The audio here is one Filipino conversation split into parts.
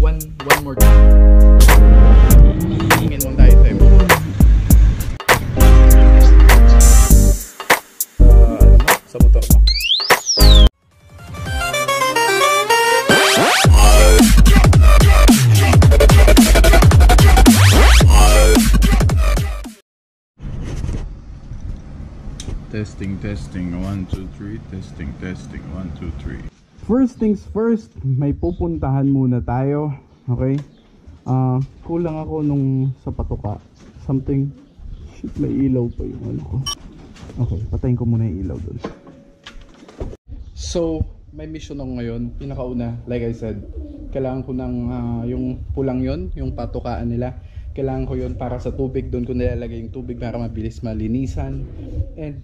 One more time. Tingin mong tayo sa'yo. Sa motor mo? Testing, 1, 2, 3. Testing, 1, 2, 3. First things first, may pupuntahan muna tayo. Okay? Kulang ako nung sa patuka. Something. Shit, may ilaw pa yung ano ko. Okay, patayin ko muna yung ilaw dun. So, may mission ako ngayon. Pinakauna, like I said, kailangan ko ng yung pulang yon, yung patukaan nila. Kailangan ko yon para sa tubig. Doon ko nilalagay yung tubig para mabilis malinisan. And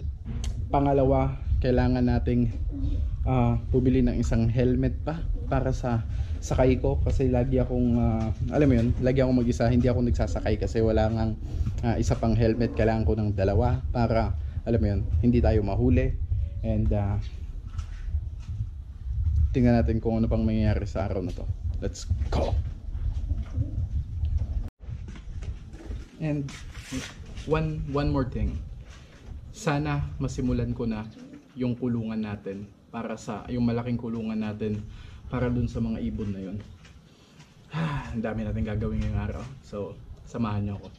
pangalawa, kailangan nating bumili ng isang helmet pa para sa sakay ko, kasi lagi akong alam mo yun, lagi akong mag-isa, hindi ako nagsasakay kasi wala ngang isa pang helmet. Kailangan ko ng dalawa para, alam mo yun, hindi tayo mahuli. And tingnan natin kung ano pang mangyayari sa araw na to. Let's go. And one more thing, sana masimulan ko na yung kulungan natin, para sa yung malaking kulungan natin para dun sa mga ibon na yun. Ang dami natin gagawin ngayong araw, so samahan nyo ako.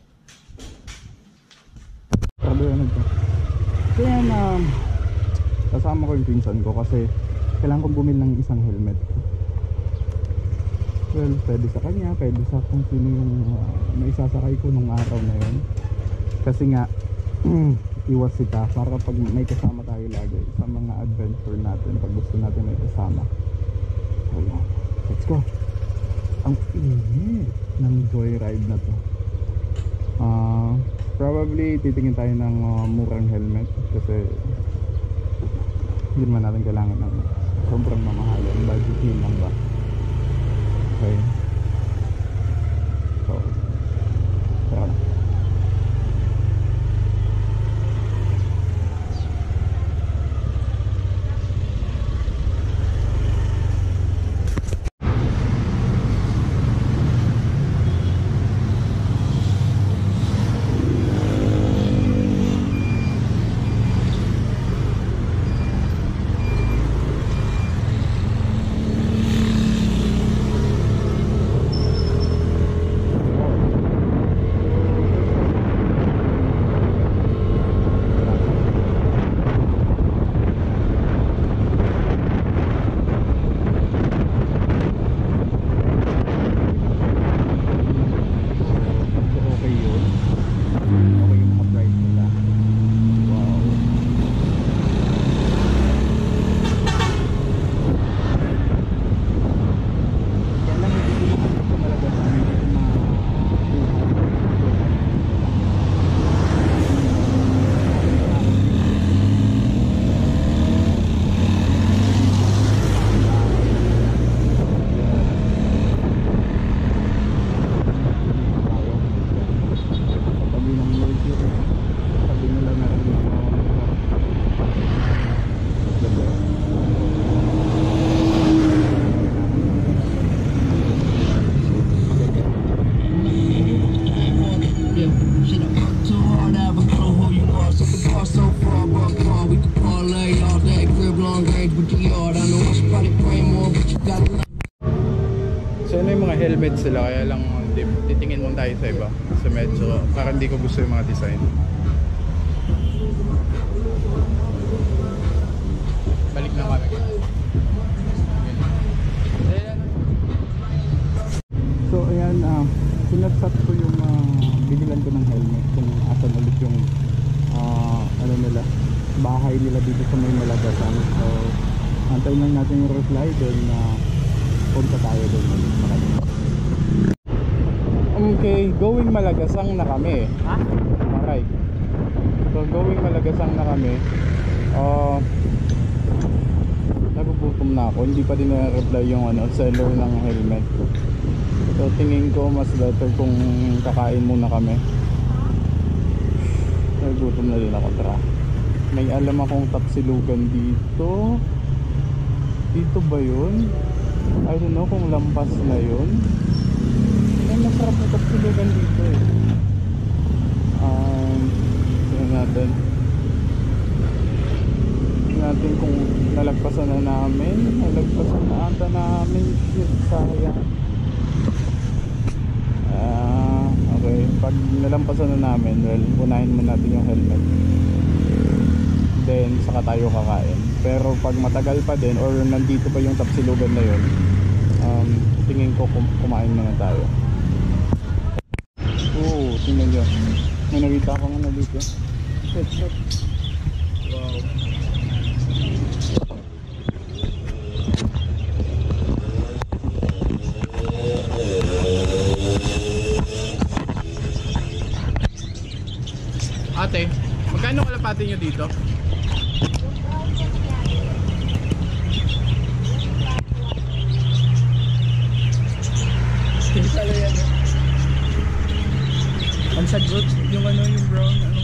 Kaya kasama ko yung pinsan ko kasi kailangan kong bumili ng isang helmet. Well, pwede sa kanya, pwede sa kung sino yung maisasakay ko nung araw na yun. Kasi nga iwas sita para pag may kasama tayo lagi sa mga adventure natin, pag gusto natin may kasama. So yeah, let's go. Ang init ng joyride na to. Probably titingin tayo ng murang helmet kasi hindi naman natin kailangan ng sobrang mamahalan. Budget yun lang ba? Okay. So tara na. So ano yung mga helmet sila, kaya lang titingin muna tayo sa iba kasi medyo parang hindi ko gusto yung mga design. Balik na kami. So ayan, sinasat ko yung bigilan ko ng helmet kung asan ulit yung ano nila, bahay nila dito sa may Malagasan. So antayin lang natin yung reply doon na punta tayo doon. Okay, going Malagasang na kami. Ha? Okay. So going Malagasang na kami. Nagugutom na ako. Hindi pa din na-reply yung seller ng helmet. So tingin ko mas better kung kakain muna kami. Nagugutom na din ako. Tara. May alam akong tapsilugan dito. Dito ba yun? I don't know kung lampas na yun. Ay, masarap na tapsilugan dito eh. Tingnan natin. Tingnan natin kung nalagpasan na namin. Nalagpasan na ata namin. Shit, sayang. Okay, pag nalampasan na namin, well, unahin mo natin yung helmet. Then, saka tayo kakain. Pero pag matagal pa din, or nandito pa yung tapsilugan na yun, tingin ko kumain muna tayo. Oo, tingnan nyo. May nakita ko nga dito. Shit. Wow. Ate, magkano kalapati nyo dito? Salo yan eh. Ang sagot, yung ano, yung brown, ano.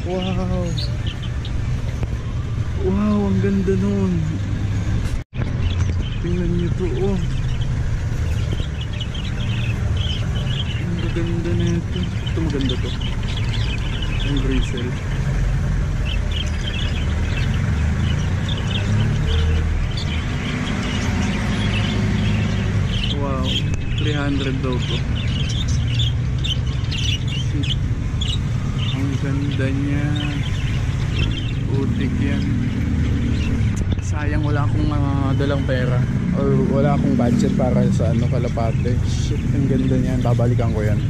Wow. Wow, ang ganda nun. Tingnan nyo to, oh. Ang ganda na ito. Ito maganda to. Ang bristle. Wow, 300 daw to. Ang ganda niya. Putik yan. Sayang wala akong dalang pera or wala akong budget para sa ano, kalapate. Shit, ang ganda niyan. Babalikan ko yan.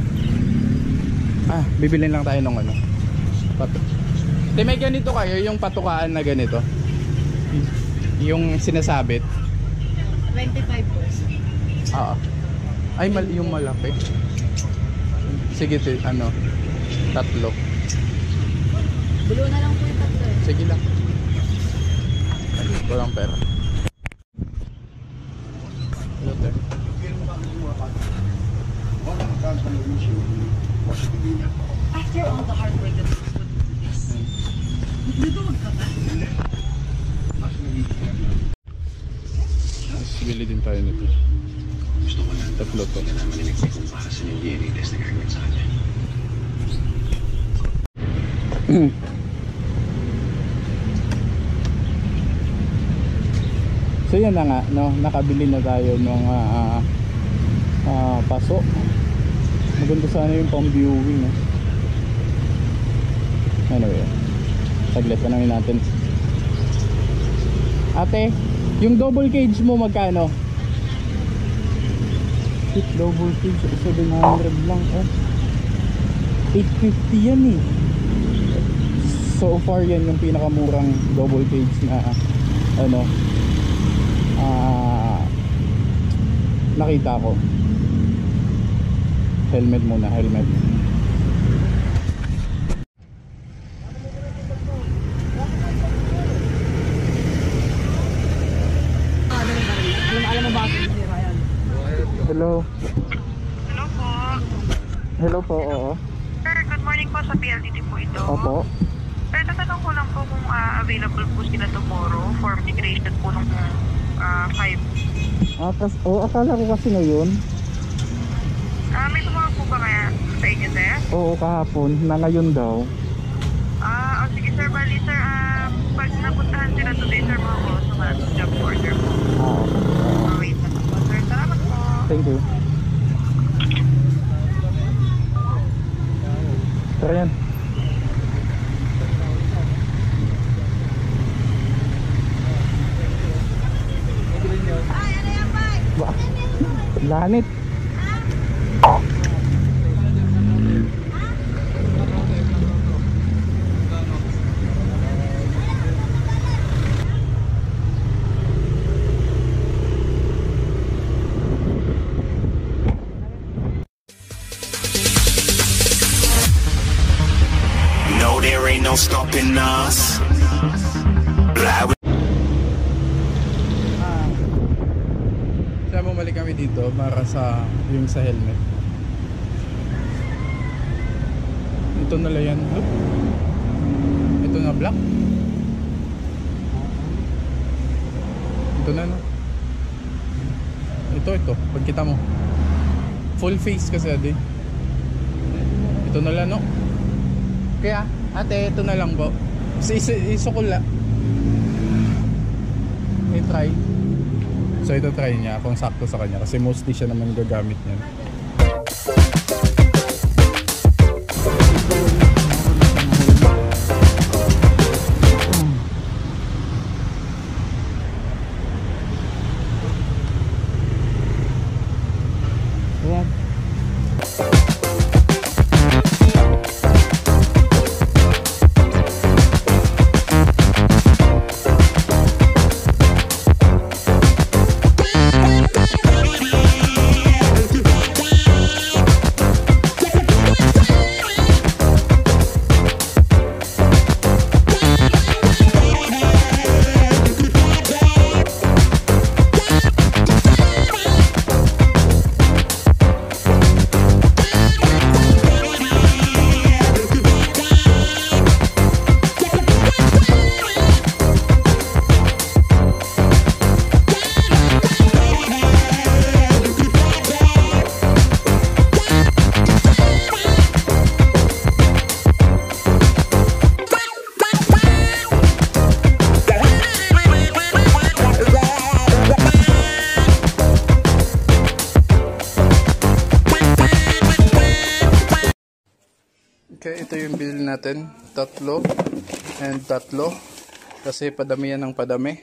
Bibilin lang tayo ng ano, may ganito kayo, yung patukaan na ganito, yung sinasabit 25%. Ay, yung malaki. Sige, ano, tatlo. Bulo na lang po yung tatlo. Sige lang. Ay, walang pera. After all the hard work that was put into this. Nagduduwag ka ba? Bili din tayo nito. Tatlo to. So yan na nga, no? Nakabili na tayo ng paso. Maganda sana yung pang viewing, no? Anyway, saglit pa namin natin. Ate, yung double cage mo magkano? Double cage 700 lang, oh. 850 yan eh. So far yan yung pinakamurang double cage na ano, nakita ko. Helmet muna, helmet. Hello. Hello po. Hello po, oo. Sir, good morning po sa PLDT po ito. Opo. Sir, natanong ko lang po kung available po sila tomorrow for migration po nung 5. Akala ko kasi ngayon. May tumawag po ba kaya sa inyo, sir? Oo, kahapon. Na ngayon daw. Sige sir, bali sir, pag napuntahan sila today, sir, mga ko sa job order po. Wait na po, sir. Salamat po. Thank you. Tara yan. Lanit. No, there ain't no stopping us. Kaya bumalik kami dito para sa yung sa helmet. Ito na lang yan. black. Ito na, no? Ito. Pagkita mo. Full face kasi, ade. Ito na lang, no? Kaya, ate, ito na lang po. Isukula. I-try. So, ito try niya kung sakto sa kanya. Kasi mostly siya naman gagamit niyan. Okay, ito yung bill natin. 3 and 3. Kasi padami yan ng padami.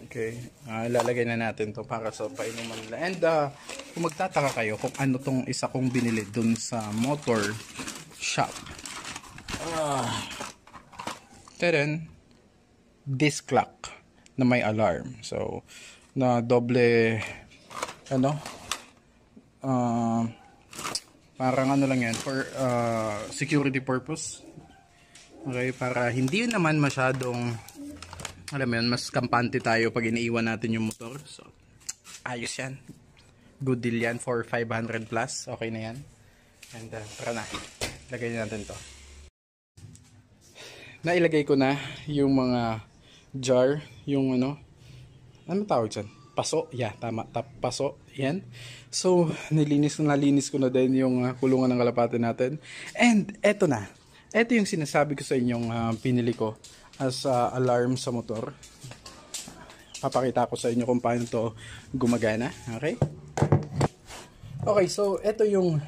Okay, ilalagay na natin to para sa painuman nila. And kung magtataka kayo kung ano tong isa kong binili dun sa motor shop. Teren, disc lock na may alarm. So, na doble parang ano lang yan for security purpose. Okay, para hindi naman masyadong, alam mo yun, mas kampante tayo pag iniiwan natin yung motor. So, ayos yan. Good deal yan for 500 plus. Okay na yan. And tara na, lagay natin to. Nailagay ko na yung mga jar, yung ano tawag dyan? Paso, yeah, tama, paso, yan. So, nalinis ko na din yung kulungan ng kalapate natin. And, eto na. Eto yung sinasabi ko sa inyong pinili ko as alarm sa motor. Papakita ko sa inyo kung paano to gumagana. Okay? Okay, so, eto yung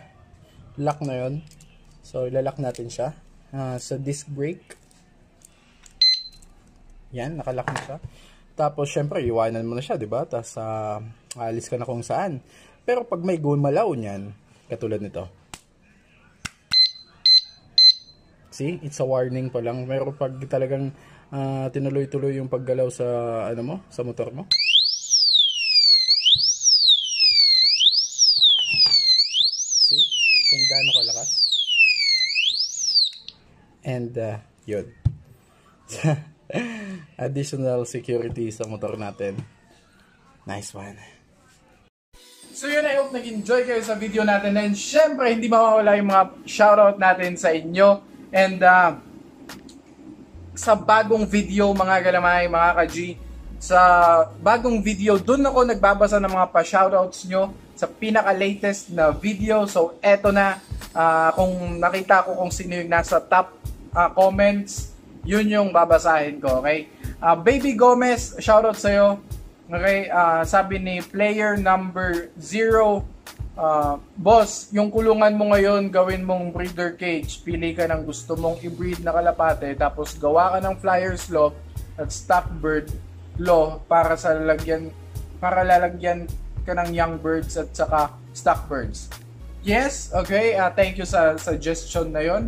lock na yon. So, ilalock natin siya sa disc brake. Yan, nakalock na siya. Tapos, syempre, iwanan mo na siya, diba? Tapos, alis ka na kung saan. Pero, pag may gumalaw niyan, katulad nito. See? It's a warning pa lang. Pero, pag talagang tinuloy-tuloy yung paggalaw sa, sa motor mo. See? Kung gaano kalakas. And, yun. Additional security sa motor natin. Nice one. So yun, I hope nag-enjoy kayo sa video natin. And syempre, hindi mawawala yung mga shoutout natin sa inyo. And sa bagong video, mga galamay, mga ka-G, sa bagong video, dun ako nagbabasa ng mga pa-shoutouts nyo sa pinaka-latest na video. So eto na, kung nakita ko kung sino yung nasa top comments, yun yung babasahin ko, okay? Baby Gomez, shoutout sa'yo. Okay, sabi ni player number 0, boss, yung kulungan mo ngayon, gawin mong breeder cage. Pili ka ng gusto mong i-breed na kalapate, tapos gawa ka ng flyers law at stock bird law para lalagyan ka ng young birds at saka stock birds. Yes, okay, thank you sa suggestion na yon.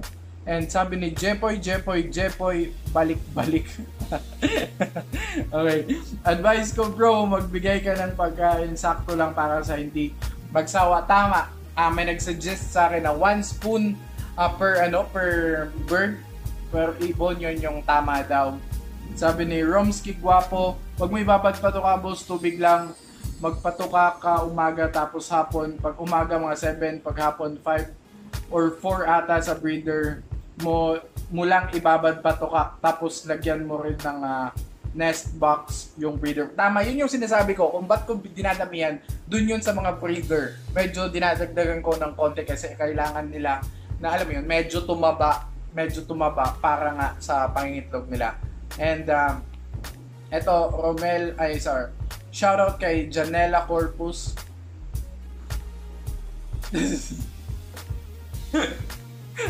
And sabi ni Jepoy, balik-balik. Okay. Advice ko, bro, magbigay ka ng pagkain sakto lang para sa hindi magsawa. Tama. May nagsuggest sa akin na 1 spoon per bird, per ibon, yun yung tama daw. Sabi ni Romski Guapo, wag mo ipapatpatuka, boss, tubig lang. Magpatuka ka umaga tapos hapon. Pag umaga mga 7, pag hapon 5. or 4 ata sa breeder mo lang ibabad patukak tapos lagyan mo rin ng nest box yung breeder. Tama, yun yung sinasabi ko. Kung ba't ko dinadamihan, dun yun sa mga breeder. Medyo dinadagdagan ko ng konti kasi kailangan nila na alam mo yun, medyo tumaba para nga sa pangingitlog nila. And eto, shoutout kay Janela Corpus.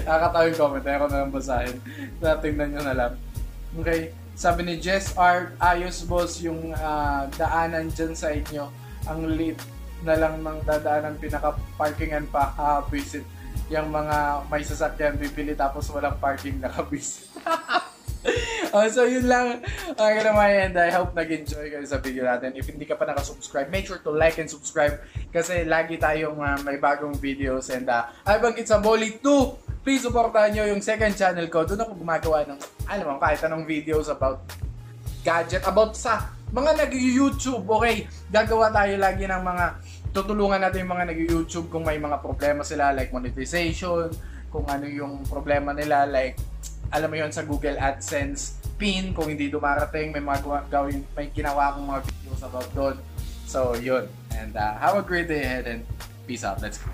Nakakatawa yung comment, ayaw ko na lang basahin. Tingnan nyo na lang. Okay, sabi ni Jess Art, ayos boss yung daanan dyan sa inyo. Ang lit na lang ng dadaanan, pinaka-parkingan pa, visit. Yung mga may sasakyan bibili tapos walang parking, nakabisit. So yun lang. Okay naman, and I hope nag-enjoy kayo sa video natin. If hindi ka pa nakasubscribe, make sure to like and subscribe kasi lagi tayong may bagong videos. And ay banggit sa Bolly 2, please supportahan nyo yung second channel ko. Doon ako gumagawa ng, alam mo, kahit anong videos about gadget, about sa mga nag-YouTube. Okay, gagawa tayo lagi ng mga, tutulungan natin yung mga nag-YouTube kung may mga problema sila like monetization, kung ano yung problema nila like alam mo yon sa Google AdSense pin, kung hindi dumarating, may ginawa akong mga videos about doon. So, yun. And have a great day ahead and peace out. Let's go.